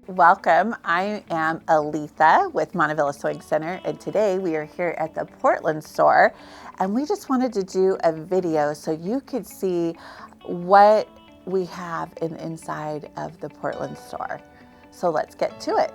Welcome. I am Aletha with Montavilla Sewing Center, and today we are here at the Portland store, and we just wanted to do a video so you could see what we have inside of the Portland store. So let's get to it.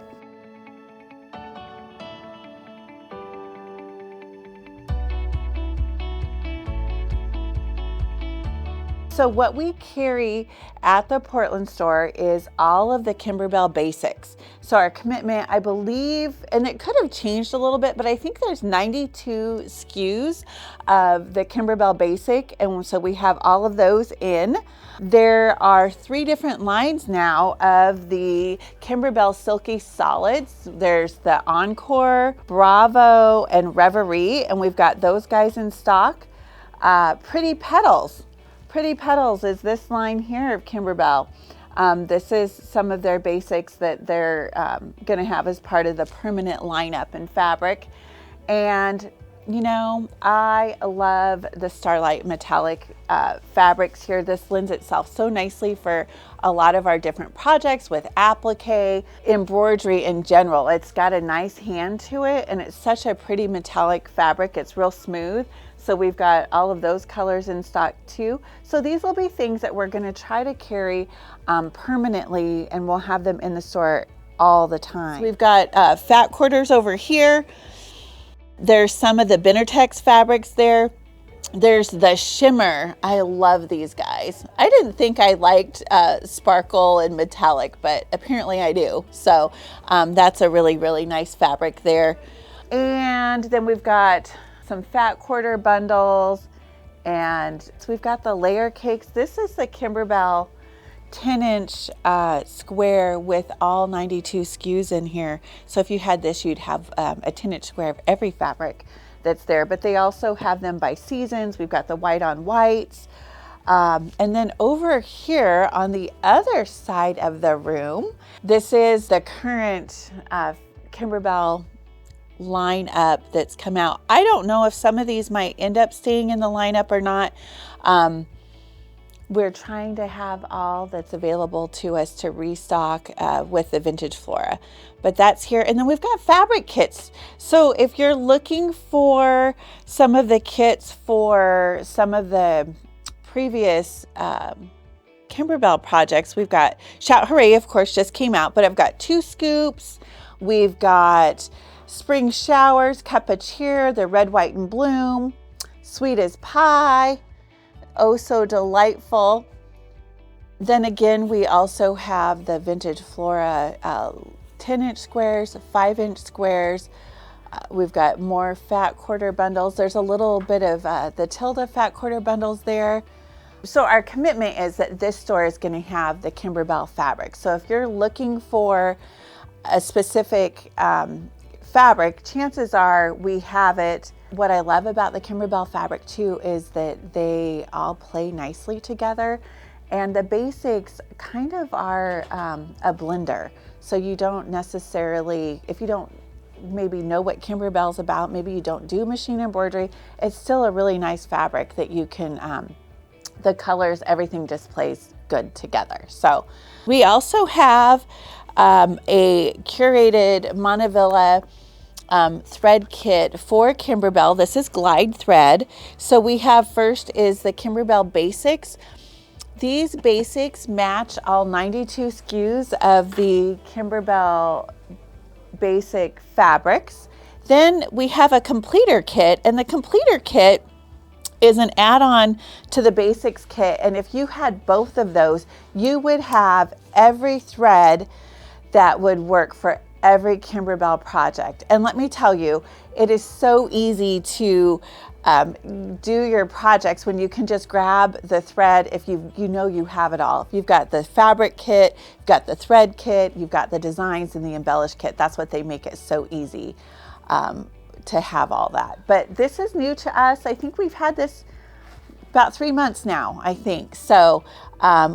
So what we carry at the Portland store is all of the Kimberbell Basics. So our commitment, I believe, and it could have changed a little bit, but I think there's 92 SKUs of the Kimberbell Basic, and so we have all of those in. There are 3 different lines now of the Kimberbell Silky Solids. There's the Encore, Bravo, and Reverie, and we've got those guys in stock. Pretty Petals. Pretty Petals is this line here of Kimberbell. This is some of their basics that they're going to have as part of the permanent lineup in fabric. And you know, I love the Starlight metallic fabrics here. This lends itself so nicely for a lot of our different projects with applique, embroidery in general. It's got a nice hand to it, and it's such a pretty metallic fabric. It's real smooth. So we've got all of those colors in stock too. So these will be things that we're going to try to carry permanently, and we'll have them in the store all the time. So we've got fat quarters over here. There's some of the Benartex fabrics there. There's the shimmer. I love these guys. I didn't think I liked sparkle and metallic, but apparently I do. So that's a really, really nice fabric there. And then we've got some fat quarter bundles, and so we've got the layer cakes. This is the Kimberbell 10-inch square with all 92 SKUs in here. So if you had this, you'd have a 10-inch square of every fabric that's there. But they also have them by seasons. We've got the white on whites. And then over here on the other side of the room, this is the current Kimberbell lineup that's come out. I don't know if some of these might end up staying in the lineup or not. We're trying to have all that's available to us to restock with the Vintage Flora, but that's here. And then we've got fabric kits. So if you're looking for some of the kits for some of the previous Kimberbell projects, we've got Shout Hooray, of course, just came out, but I've got 2 scoops. We've got Spring Showers, Cup of Cheer, the Red, White, and Bloom, Sweet as Pie, Oh So Delightful. Then again, we also have the Vintage Flora 10-inch squares, 5-inch squares. We've got more fat quarter bundles. There's a little bit of the Tilda fat quarter bundles there. So our commitment is that this store is going to have the Kimberbell fabric. So if you're looking for a specific fabric, chances are we have it. What I love about the Kimberbell fabric too is that they all play nicely together, and the basics kind of are a blender. So you don't necessarily, if you don't maybe know what Kimberbell's about, maybe you don't do machine embroidery, it's still a really nice fabric that you can, the colors, everything just plays good together. So we also have a curated Montavilla thread kit for Kimberbell. This is glide thread. So we have first is the Kimberbell Basics. These basics match all 92 SKUs of the Kimberbell Basic fabrics. Then we have a completer kit, and the completer kit is an add-on to the Basics kit. And if you had both of those, you would have every thread that would work for every Kimberbell project. And let me tell you, it is so easy to do your projects when you can just grab the thread if you know you have it all. If you've got the fabric kit, you've got the thread kit, you've got the designs and the embellish kit. That's what they make it so easy to have all that. But this is new to us. I think we've had this about 3 months now, I think. So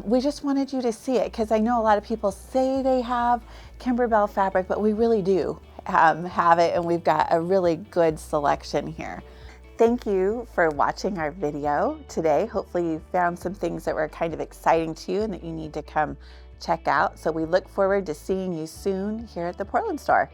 we just wanted you to see it because I know a lot of people say they have Kimberbell fabric, but we really do have it, and we've got a really good selection here. Thank you for watching our video today. Hopefully you found some things that were kind of exciting to you and that you need to come check out. So we look forward to seeing you soon here at the Portland store.